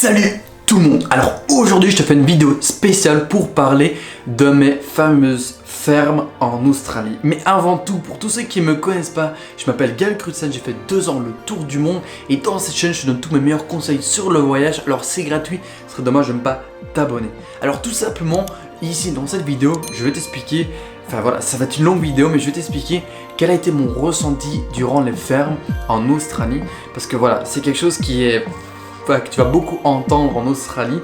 Salut tout le monde. Alors aujourd'hui je te fais une vidéo spéciale pour parler de mes fameuses fermes en Australie. Mais avant tout, pour tous ceux qui ne me connaissent pas, je m'appelle Gaël Crutzen, j'ai fait 2 ans le tour du monde et dans cette chaîne je te donne tous mes meilleurs conseils sur le voyage. Alors c'est gratuit, ce serait dommage de ne pas t'abonner. Alors tout simplement, ici dans cette vidéo, je vais t'expliquer, enfin voilà, ça va être une longue vidéo mais je vais t'expliquer quel a été mon ressenti durant les fermes en Australie. Parce que voilà, c'est quelque chose que tu vas beaucoup entendre en Australie.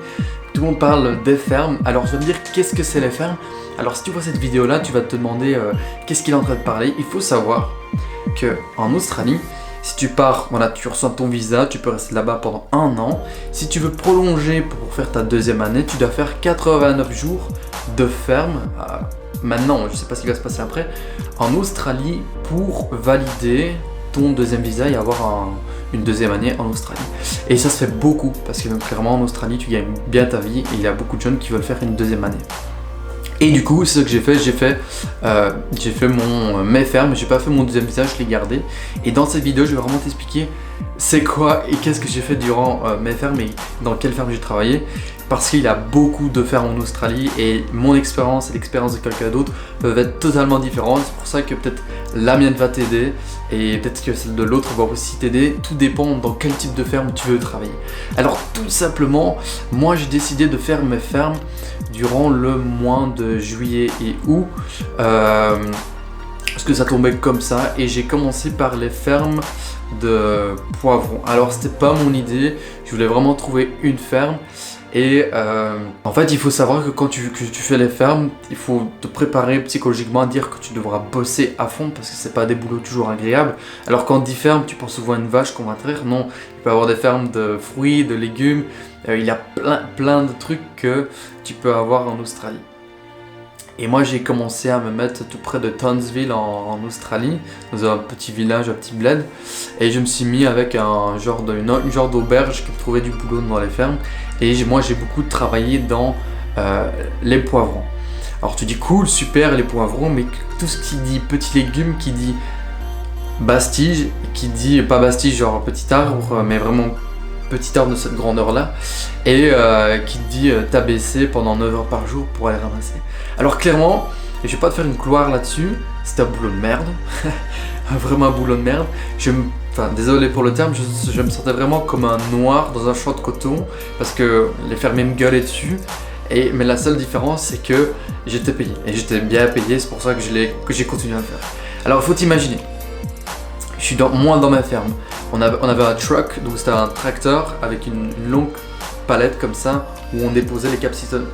Tout le monde parle des fermes. Alors je vais te dire qu'est-ce que c'est les fermes. Alors si tu vois cette vidéo là, tu vas te demander qu'est-ce qu'il est en train de parler. Il faut savoir que en Australie, si tu pars, voilà, tu reçois ton visa, tu peux rester là-bas pendant 1 an. Si tu veux prolonger pour faire ta 2e année, tu dois faire 89 jours de ferme. Maintenant, je ne sais pas ce qui va se passer après, en Australie pour valider ton 2e visa et avoir une 2e année en Australie. Et ça se fait beaucoup parce que clairement en Australie tu gagnes bien ta vie et il y a beaucoup de jeunes qui veulent faire une 2e année. Et du coup c'est ce que j'ai fait, mes fermes, j'ai pas fait mon 2e visa, je l'ai gardé. Et dans cette vidéo je vais vraiment t'expliquer c'est quoi et qu'est-ce que j'ai fait durant mes fermes et dans quelle ferme j'ai travaillé. Parce qu'il y a beaucoup de fermes en Australie et mon expérience et l'expérience de quelqu'un d'autre peuvent être totalement différentes. C'est pour ça que peut-être la mienne va t'aider et peut-être que celle de l'autre va aussi t'aider. Tout dépend dans quel type de ferme tu veux travailler. Alors tout simplement, moi j'ai décidé de faire mes fermes durant le mois de juillet et août. Parce que ça tombait comme ça et j'ai commencé par les fermes de poivrons. Alors c'était pas mon idée, je voulais vraiment trouver une ferme. Et en fait il faut savoir que quand tu fais les fermes, il faut te préparer psychologiquement à dire que tu devras bosser à fond parce que c'est pas des boulots toujours agréables. Alors quand on dit ferme, tu penses souvent à une vache qu'on va traire. Non, il peut y avoir des fermes de fruits, de légumes, il y a plein de trucs que tu peux avoir en Australie. Et moi j'ai commencé à me mettre tout près de Townsville en Australie, dans un petit village, un petit bled. Et je me suis mis avec une genre d'auberge qui me trouvait du boulot dans les fermes. Et moi j'ai beaucoup travaillé dans les poivrons. Alors tu dis cool, super les poivrons, mais tout ce qui dit petits légumes, qui dit bastige, qui dit pas bastige genre petit arbre, mais vraiment petit arbre de cette grandeur là, et qui te dit t'abaisser pendant 9 heures par jour pour aller ramasser. Alors clairement, et je vais pas te faire une gloire là-dessus, c'était un boulot de merde, vraiment un boulot de merde. Désolé pour le terme, je me sentais vraiment comme un noir dans un champ de coton parce que les fermiers me gueulaient dessus. Mais la seule différence c'est que j'étais payé et j'étais bien payé, c'est pour ça que j'ai continué à le faire. Alors il faut t'imaginer, je suis moi dans ma ferme, on avait un truck, donc c'était un tracteur avec une longue palette comme ça où on déposait les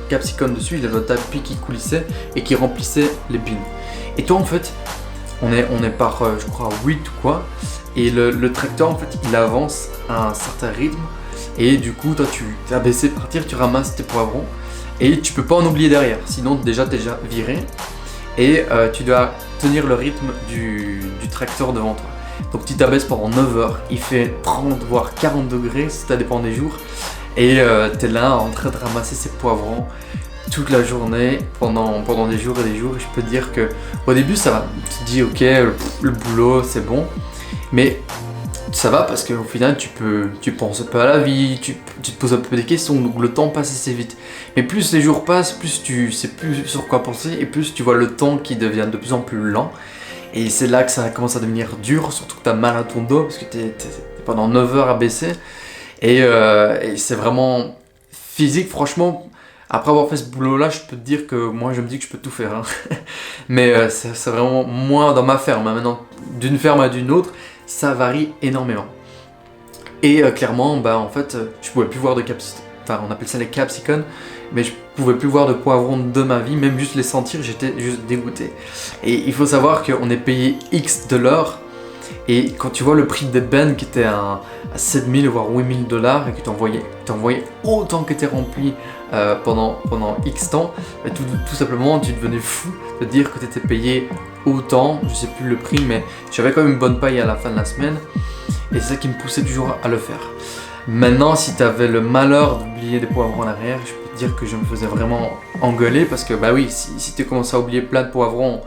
capsicums dessus, il y avait un tapis qui coulissait et qui remplissait les bins. Et toi en fait, on est par je crois 8 ou quoi, et le tracteur en fait il avance à un certain rythme et du coup toi tu as baissé partir, tu ramasses tes poivrons et tu peux pas en oublier derrière, sinon déjà t'es déjà viré et tu dois tenir le rythme du tracteur devant toi. Donc tu t'abaisses pendant 9 heures, il fait 30 voire 40 degrés, ça dépend des jours. Et tu es là en train de ramasser ces poivrons toute la journée, pendant des jours et des jours. Et je peux te dire qu'au début ça va, tu te dis ok, le boulot c'est bon. Mais ça va parce qu'au final tu penses un peu à la vie, tu te poses un peu des questions, donc le temps passe assez vite. Mais plus les jours passent, plus tu sais plus sur quoi penser et plus tu vois le temps qui devient de plus en plus lent. Et c'est là que ça commence à devenir dur, surtout que tu as mal à ton dos parce que tu es pendant 9 heures à baisser. Et c'est vraiment physique, franchement. Après avoir fait ce boulot-là, je peux te dire que moi je me dis que je peux tout faire. Hein. Mais c'est vraiment moi dans ma ferme. Hein. Maintenant, d'une ferme à d'une autre, ça varie énormément. Et clairement, en fait, je pouvais plus voir de capsicum. Enfin, on appelle ça les capsicums. Mais je pouvais plus voir de poivrons de ma vie, même juste les sentir, j'étais juste dégoûté. Et il faut savoir qu'on est payé X $, et quand tu vois le prix des bennes qui était à 7000 voire 8000 $ et que t'envoyais autant que t'es rempli pendant X temps, tout simplement tu devenais fou de dire que t'étais payé autant, je sais plus le prix, mais j'avais quand même une bonne paye à la fin de la semaine, et c'est ça qui me poussait toujours à le faire. Maintenant, si tu avais le malheur d'oublier des poivrons en arrière, je peux te dire que je me faisais vraiment engueuler parce que bah oui, si tu commences à oublier plein de poivrons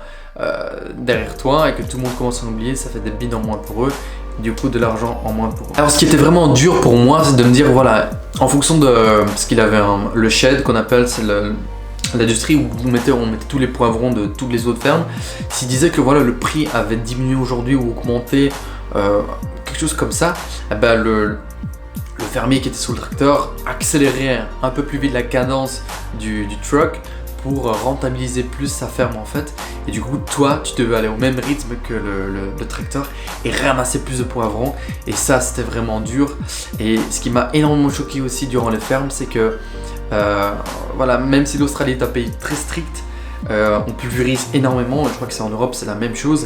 derrière toi et que tout le monde commence à en oublier, ça fait des bins en moins pour eux du coup de l'argent en moins pour eux. Alors ce qui était vraiment dur pour moi, c'est de me dire voilà, en fonction de parce qu'il avait le shed qu'on appelle, c'est l'industrie où on mettait tous les poivrons de toutes les autres fermes. S'il disait que voilà, le prix avait diminué aujourd'hui ou augmenté, quelque chose comme ça, eh ben le fermier qui était sous le tracteur accélérait un peu plus vite la cadence du truck pour rentabiliser plus sa ferme en fait. Et du coup, toi, tu devais aller au même rythme que le tracteur et ramasser plus de poivrons. Et ça, c'était vraiment dur. Et ce qui m'a énormément choqué aussi durant les fermes, c'est que voilà, même si l'Australie est un pays très strict, on pulvérise énormément. Je crois que c'est en Europe, c'est la même chose.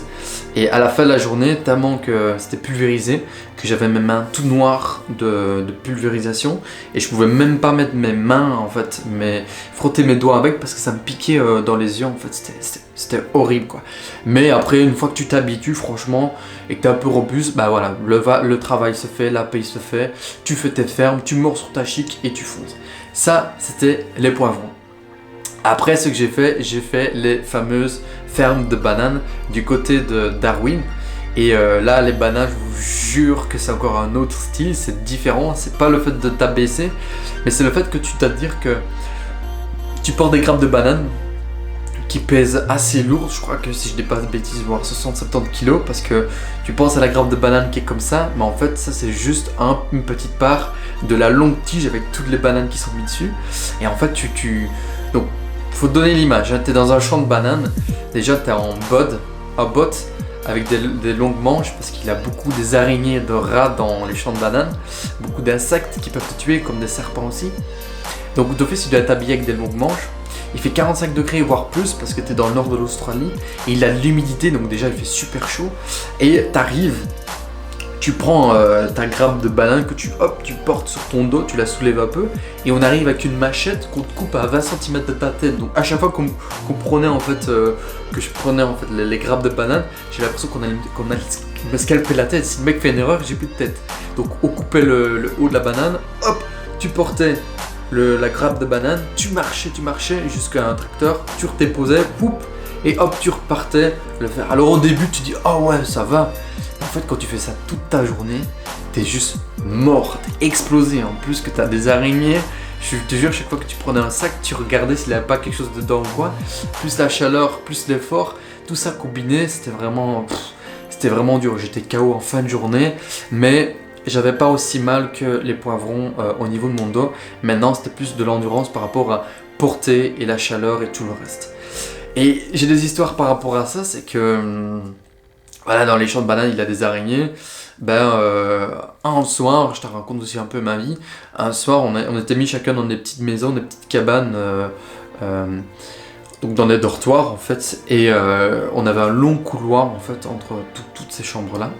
Et à la fin de la journée, tellement que c'était pulvérisé, que j'avais mes mains tout noires de pulvérisation et je pouvais même pas mettre mes mains en fait, frotter mes doigts avec parce que ça me piquait dans les yeux en fait. C'était horrible quoi. Mais après, une fois que tu t'habitues franchement et que tu es un peu robuste, bah voilà, le travail se fait, la paye se fait, tu fais tes fermes, tu mords sur ta chic et tu fonces. Ça, c'était les poivrons. Après, ce que j'ai fait les fameuses fermes de bananes du côté de Darwin. Et là, les bananes, je vous jure que c'est encore un autre style, c'est différent. C'est pas le fait de t'abaisser, mais c'est le fait que tu dois te dire que tu portes des grappes de bananes qui pèsent assez lourd. Je crois que si je dis pas de bêtises, voire 60-70 kilos, parce que tu penses à la grappe de banane qui est comme ça, mais en fait, ça c'est juste une petite part de la longue tige avec toutes les bananes qui sont mises dessus. Et en fait, donc, faut te donner l'image, hein. Tu es dans un champ de bananes, déjà tu es en botte, avec des longues manches, parce qu'il y a beaucoup des araignées, de rats dans les champs de bananes, beaucoup d'insectes qui peuvent te tuer, comme des serpents aussi. Donc d'office, tu dois t'habiller avec des longues manches. Il fait 45 degrés, voire plus, parce que tu es dans le nord de l'Australie, et il a de l'humidité, donc déjà il fait super chaud, et tu arrives, tu prends ta grappe de banane que tu portes sur ton dos, tu la soulèves un peu, et on arrive avec une machette qu'on te coupe à 20 cm de ta tête. Donc à chaque fois qu'on prenait en fait, que je prenais en fait les grappes de banane, j'ai l'impression qu'on me scalpait la tête. Si le mec fait une erreur, j'ai plus de tête. Donc on coupait le haut de la banane, hop, tu portais la grappe de banane, tu marchais jusqu'à un tracteur, tu redéposais, poup, et hop, tu repartais le faire. Alors au début, tu dis ah ouais, ça va. En fait, quand tu fais ça toute ta journée, t'es juste mort, t'es explosé. En plus que t'as des araignées, je te jure, chaque fois que tu prenais un sac, tu regardais s'il n'y avait pas quelque chose dedans ou quoi. Plus la chaleur, plus l'effort, tout ça combiné, c'était vraiment dur. J'étais KO en fin de journée, mais j'avais pas aussi mal que les poivrons au niveau de mon dos. Maintenant, c'était plus de l'endurance par rapport à porter et la chaleur et tout le reste. Et j'ai des histoires par rapport à ça, c'est que voilà, dans les champs de bananes, il y a des araignées. Un soir, je te raconte aussi un peu ma vie. Un soir, on était mis chacun dans des petites maisons, des petites cabanes, donc dans des dortoirs en fait. Et on avait un long couloir en fait entre toutes ces chambres-là.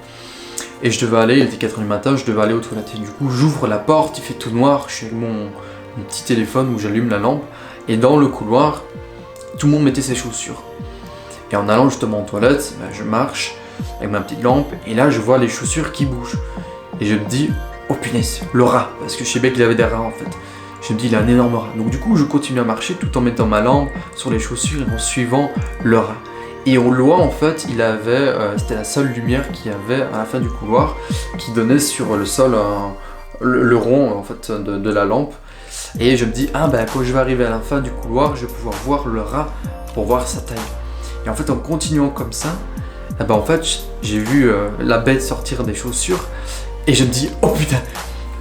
Et je devais aller, il était 4h du matin, je devais aller aux toilettes. Et du coup, j'ouvre la porte, il fait tout noir. Je suis avec mon petit téléphone où j'allume la lampe. Et dans le couloir, tout le monde mettait ses chaussures. Et en allant justement aux toilettes, je marche avec ma petite lampe, et là je vois les chaussures qui bougent. Et je me dis, oh punaise, le rat, parce que je sais bien qu'il avait des rats en fait. Je me dis, il a un énorme rat. Donc du coup, je continue à marcher tout en mettant ma lampe sur les chaussures et en suivant le rat. Et au loin, en fait, il avait, c'était la seule lumière qu'il y avait à la fin du couloir, qui donnait sur le sol, le rond en fait de la lampe. Et je me dis, quand je vais arriver à la fin du couloir, je vais pouvoir voir le rat pour voir sa taille. Et en fait, en continuant comme ça, en fait, j'ai vu la bête sortir des chaussures et je me dis, oh putain,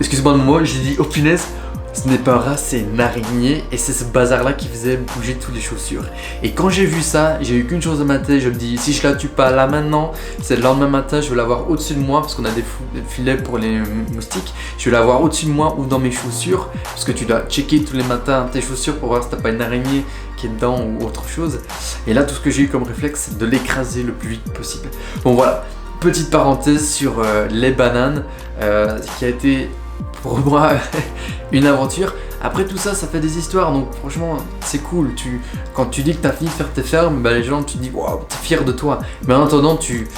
excuse-moi de moi, j'ai dit, oh punaise, ce n'est pas un rat, c'est une araignée, et c'est ce bazar-là qui faisait bouger toutes les chaussures. Et quand j'ai vu ça, j'ai eu qu'une chose dans ma tête, je me dis, si je la tue pas là maintenant, c'est le lendemain matin, je vais l'avoir au-dessus de moi, parce qu'on a des filets pour les moustiques, je vais l'avoir au-dessus de moi ou dans mes chaussures, parce que tu dois checker tous les matins tes chaussures pour voir si t'as pas une araignée qui est dedans ou autre chose. Et là, tout ce que j'ai eu comme réflexe, c'est de l'écraser le plus vite possible. Bon voilà, petite parenthèse sur les bananes, qui a été pour moi une aventure. Après tout ça, ça fait des histoires, donc franchement c'est cool. Quand tu dis que tu as fini de faire tes fermes, les gens te disent waouh, t'es fier de toi. Mais en attendant, tu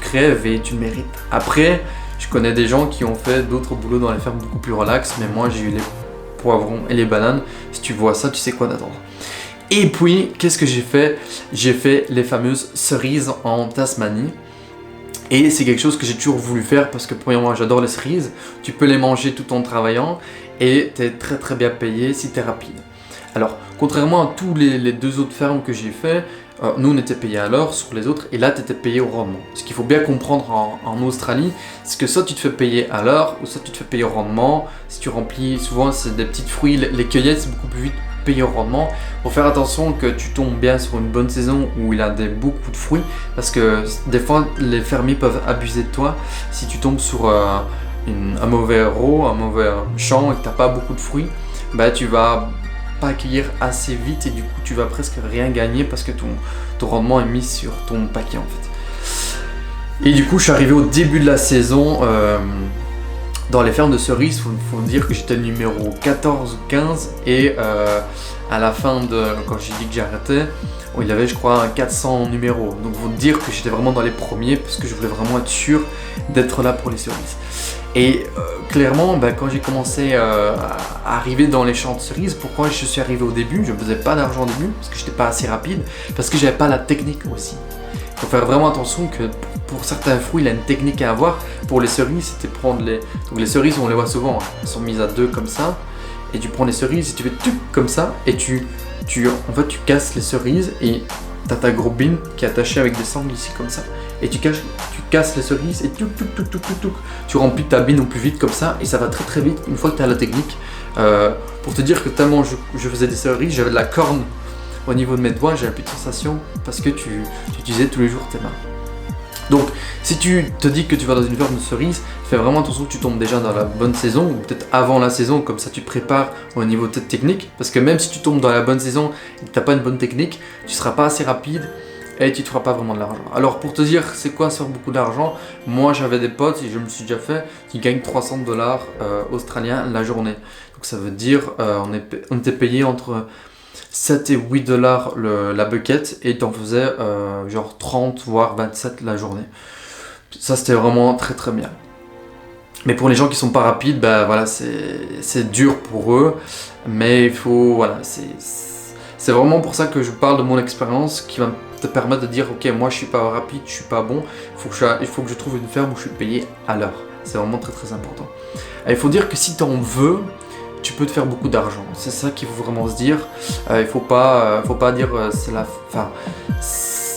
crèves et tu le mérites. Après, je connais des gens qui ont fait d'autres boulots dans les fermes beaucoup plus relax, mais moi j'ai eu les poivrons et les bananes. Si tu vois ça, tu sais quoi d'attendre. Et puis, qu'est-ce que j'ai fait? J'ai fait les fameuses cerises en Tasmanie. Et c'est quelque chose que j'ai toujours voulu faire parce que premièrement j'adore les cerises, tu peux les manger tout en travaillant et tu es très très bien payé si tu es rapide. Alors contrairement à tous les deux autres fermes que j'ai fait, nous on était payé à l'heure sur les autres et là tu étais payé au rendement. Ce qu'il faut bien comprendre en Australie, c'est que soit tu te fais payer à l'heure ou soit tu te fais payer au rendement. Si tu remplis, souvent c'est des petits fruits, les cueillettes c'est beaucoup plus vite payé au rendement. Faut faire attention que tu tombes bien sur une bonne saison où il a beaucoup de fruits parce que des fois les fermiers peuvent abuser de toi si tu tombes sur un mauvais row, un mauvais champ et que tu n'as pas beaucoup de fruits, bah tu vas pas accueillir assez vite et du coup tu vas presque rien gagner parce que ton rendement est mis sur ton paquet en fait. Et du coup je suis arrivé au début de la saison dans les fermes de cerises. Faut dire que j'étais le numéro 14 ou 15 et à la fin de quand j'ai dit que j'arrêtais, il y avait je crois 400 numéros, donc faut dire que j'étais vraiment dans les premiers parce que je voulais vraiment être sûr d'être là pour les cerises. Et clairement quand j'ai commencé à arriver dans les champs de cerises, pourquoi je suis arrivé au début, je ne faisais pas d'argent au début parce que j'étais pas assez rapide, parce que j'avais pas la technique aussi. Il faut faire vraiment attention que pour certains fruits il y a une technique à avoir. Pour les cerises c'était prendre donc les cerises on les voit souvent, hein. Elles sont mises à deux comme ça et tu prends les cerises et tu fais tuc comme ça et tu casses les cerises et tu as ta bobine qui est attachée avec des sangles ici comme ça et tu casses les cerises et tu remplis ta bine au plus vite comme ça et ça va très très vite une fois que tu as la technique. Pour te dire que tellement je faisais des cerises, j'avais de la corne au niveau de mes doigts, j'avais plus de sensation parce que tu utilisais tous les jours tes mains. Donc si tu te dis que tu vas dans une ferme de cerises, fais vraiment attention que tu tombes déjà dans la bonne saison ou peut-être avant la saison, comme ça tu te prépares au niveau de ta technique, parce que même si tu tombes dans la bonne saison et que tu n'as pas une bonne technique, tu ne seras pas assez rapide et tu ne te feras pas vraiment de l'argent. Alors pour te dire c'est quoi se faire beaucoup d'argent, moi j'avais des potes et je me suis déjà fait qui gagnent 300 $ australiens la journée. Donc ça veut dire on était payé entre 7 et 8 $ la bucket et t'en faisais genre 30 voire 27 la journée. Ça c'était vraiment très très bien. Mais pour les gens qui sont pas rapides, voilà, c'est dur pour eux, mais il faut, voilà, c'est vraiment pour ça que je parle de mon expérience qui va te permettre de dire ok, moi je suis pas rapide, je suis pas bon, il faut que je trouve une ferme où je suis payé à l'heure. C'est vraiment très très important. Et il faut dire que si tu en veux, tu peux te faire beaucoup d'argent. C'est ça qu'il faut vraiment se dire. Il faut pas dire c'est la fin.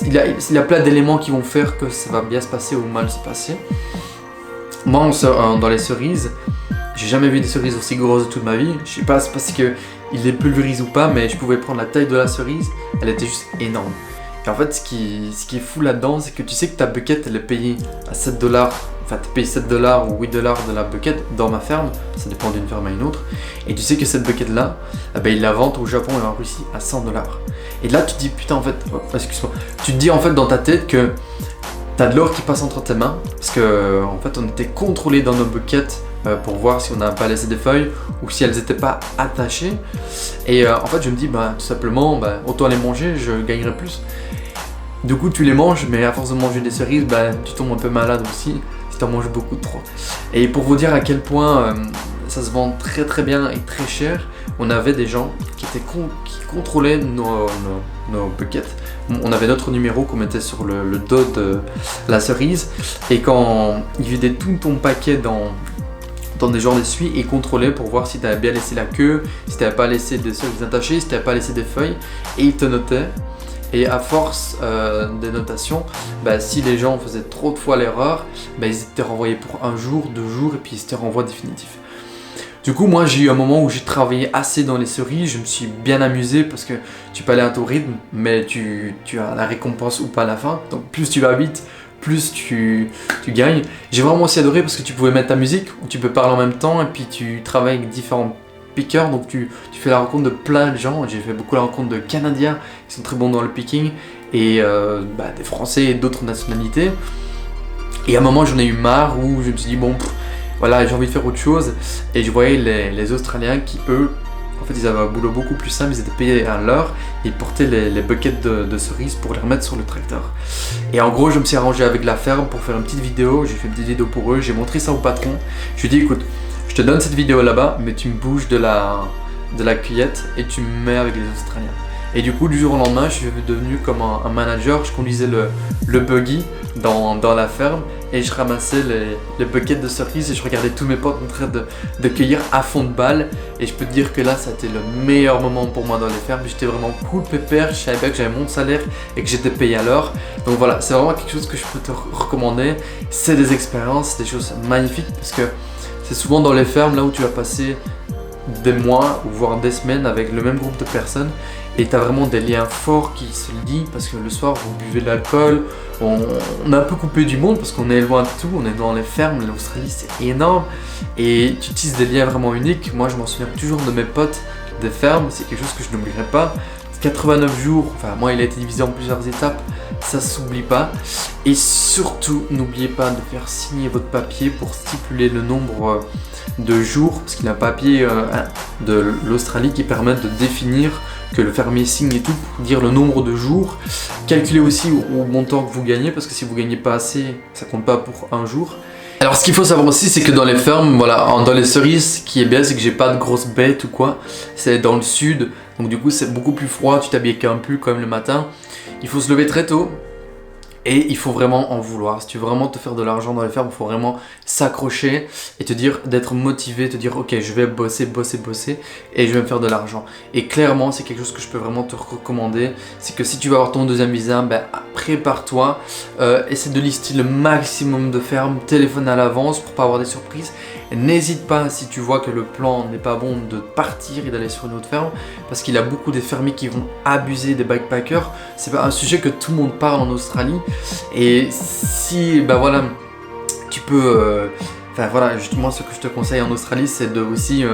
Il y a plein d'éléments qui vont faire que ça va bien se passer ou mal se passer. Moi, dans les cerises, j'ai jamais vu des cerises aussi grosses de toute ma vie. Je sais pas, c'est parce que il les pulvérise ou pas, mais je pouvais prendre la taille de la cerise. Elle était juste énorme. Et en fait, ce qui est fou là-dedans, c'est que tu sais que ta bucket, elle est payée à 7 $. Enfin, tu payes 7 $ ou 8 $ de la bucket dans ma ferme, ça dépend d'une ferme à une autre. Et tu sais que cette bucket-là, ils la vendent au Japon et en Russie à 100 $. Et là, tu te dis, putain, en fait, excuse-moi, tu te dis en fait dans ta tête que t'as de l'or qui passe entre tes mains, parce que en fait, on était contrôlés dans nos buckets pour voir si on n'a pas laissé des feuilles ou si elles n'étaient pas attachées. Et en fait, je me dis, tout simplement, autant les manger, je gagnerai plus. Du coup, tu les manges, mais à force de manger des cerises, tu tombes un peu malade aussi. T'en manges beaucoup trop. Et pour vous dire à quel point ça se vend très très bien et très cher, on avait des gens qui contrôlaient nos buckets. On avait notre numéro qu'on mettait sur le dos de la cerise et quand ils vidaient tout ton paquet dans des genres d'essuie et contrôlaient pour voir si tu avais bien laissé la queue, si tu n'avais pas laissé des cerises attachées, si tu n'avais pas laissé des feuilles, et ils te notaient. Et à force des notations, si les gens faisaient trop de fois l'erreur, ils étaient renvoyés pour 1 jour, 2 jours et puis ils étaient renvoi définitif. Du coup, moi j'ai eu un moment où j'ai travaillé assez dans les cerises, je me suis bien amusé parce que tu peux aller à ton rythme, mais tu as la récompense ou pas à la fin. Donc plus tu vas vite, plus tu gagnes. J'ai vraiment aussi adoré parce que tu pouvais mettre ta musique, ou tu peux parler en même temps et puis tu travailles avec différents pickers, donc tu fais la rencontre de plein de gens. J'ai fait beaucoup la rencontre de Canadiens qui sont très bons dans le picking et des Français et d'autres nationalités. Et à un moment j'en ai eu marre où je me suis dit voilà, j'ai envie de faire autre chose et je voyais les Australiens qui eux, en fait ils avaient un boulot beaucoup plus simple, ils étaient payés à l'heure et ils portaient les buckets de cerises pour les remettre sur le tracteur. Et en gros je me suis arrangé avec la ferme pour faire une petite vidéo, j'ai fait une petite vidéo pour eux, j'ai montré ça au patron, je lui ai dit écoute, je te donne cette vidéo là-bas, mais tu me bouges de la cueillette et tu me mets avec les Australiens. Et du coup, du jour au lendemain, je suis devenu comme un manager. Je conduisais le buggy dans la ferme et je ramassais les buckets de cerises et je regardais tous mes potes en train de cueillir à fond de balle. Et je peux te dire que là, ça a été le meilleur moment pour moi dans les fermes. J'étais vraiment cool, pépère. Je savais bien que j'avais mon salaire et que j'étais payé à l'heure. Donc voilà, c'est vraiment quelque chose que je peux te recommander. C'est des expériences, des choses magnifiques parce que c'est souvent dans les fermes là où tu vas passer des mois ou voire des semaines avec le même groupe de personnes et tu as vraiment des liens forts qui se lient parce que le soir vous buvez de l'alcool, on est un peu coupé du monde parce qu'on est loin de tout, on est dans les fermes, l'Australie c'est énorme et tu tisses des liens vraiment uniques. Moi je m'en souviens toujours de mes potes des fermes, c'est quelque chose que je n'oublierai pas. 89 jours, enfin moi il a été divisé en plusieurs étapes, ça s'oublie pas. Et surtout n'oubliez pas de faire signer votre papier pour stipuler le nombre de jours, parce qu'il y a un papier de l'Australie qui permet de définir que le fermier signe et tout, pour dire le nombre de jours. Calculez aussi au montant que vous gagnez, parce que si vous gagnez pas assez, ça compte pas pour un jour. Alors ce qu'il faut savoir aussi, c'est que dans les fermes, voilà, dans les cerises, ce qui est bien, c'est que j'ai pas de grosses bêtes ou quoi. C'est dans le sud, donc du coup c'est beaucoup plus froid, tu t'habilles avec un pull quand même le matin. Il faut se lever très tôt. Et il faut vraiment en vouloir. Si tu veux vraiment te faire de l'argent dans les fermes, il faut vraiment s'accrocher et te dire, d'être motivé, te dire ok, je vais bosser et je vais me faire de l'argent. Et clairement, c'est quelque chose que je peux vraiment te recommander. C'est que si tu veux avoir ton deuxième visa, ben, prépare-toi, essaie de lister le maximum de fermes, téléphone à l'avance pour pas avoir des surprises. N'hésite pas si tu vois que le plan n'est pas bon de partir et d'aller sur une autre ferme parce qu'il y a beaucoup des fermiers qui vont abuser des backpackers. C'est pas un sujet que tout le monde parle en Australie et si ben voilà tu peux enfin voilà justement ce que je te conseille en Australie c'est de aussi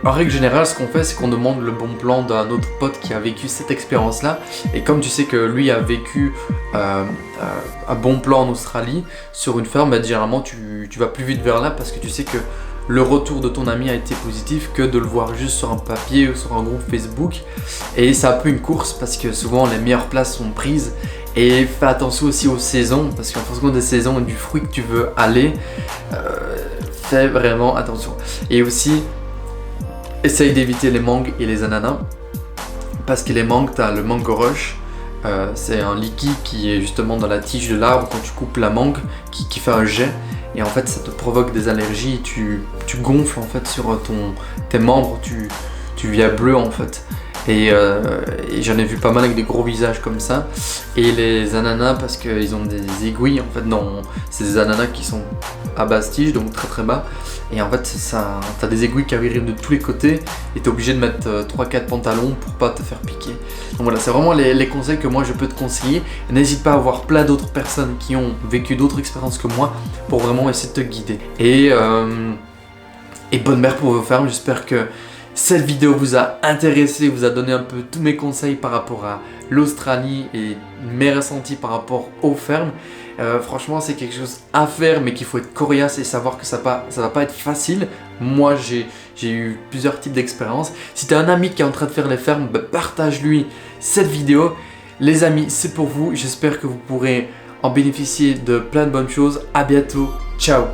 en règle générale, ce qu'on fait, c'est qu'on demande le bon plan d'un autre pote qui a vécu cette expérience-là. Et comme tu sais que lui a vécu un bon plan en Australie sur une ferme, bah, généralement tu vas plus vite vers là parce que tu sais que le retour de ton ami a été positif que de le voir juste sur un papier ou sur un groupe Facebook. Et c'est un peu une course parce que souvent les meilleures places sont prises. Et fais attention aussi aux saisons parce qu'en fonction des saisons et du fruit que tu veux aller, fais vraiment attention. Et aussi, essaye d'éviter les mangues et les ananas parce que les mangues, tu as le mango rush, c'est un liquide qui est justement dans la tige de l'arbre quand tu coupes la mangue qui fait un jet et en fait ça te provoque des allergies, tu gonfles en fait sur tes membres, tu viens bleu en fait. Et j'en ai vu pas mal avec des gros visages comme ça. Et les ananas parce qu'ils ont des aiguilles en fait, c'est des ananas qui sont à basse tige donc très très bas. Et en fait t'as des aiguilles qui arrivent de tous les côtés et t'es obligé de mettre 3-4 pantalons pour pas te faire piquer. Donc voilà, c'est vraiment les conseils que moi je peux te conseiller. N'hésite pas à voir plein d'autres personnes qui ont vécu d'autres expériences que moi pour vraiment essayer de te guider. Et bonne mère pour vos fermes, j'espère que cette vidéo vous a intéressé, vous a donné un peu tous mes conseils par rapport à l'Australie et mes ressentis par rapport aux fermes. Franchement c'est quelque chose à faire mais qu'il faut être coriace et savoir que ça va pas être facile. Moi j'ai eu plusieurs types d'expériences. Si tu as un ami qui est en train de faire les fermes, bah, partage-lui cette vidéo. Les amis, c'est pour vous, j'espère que vous pourrez en bénéficier de plein de bonnes choses. À bientôt, ciao.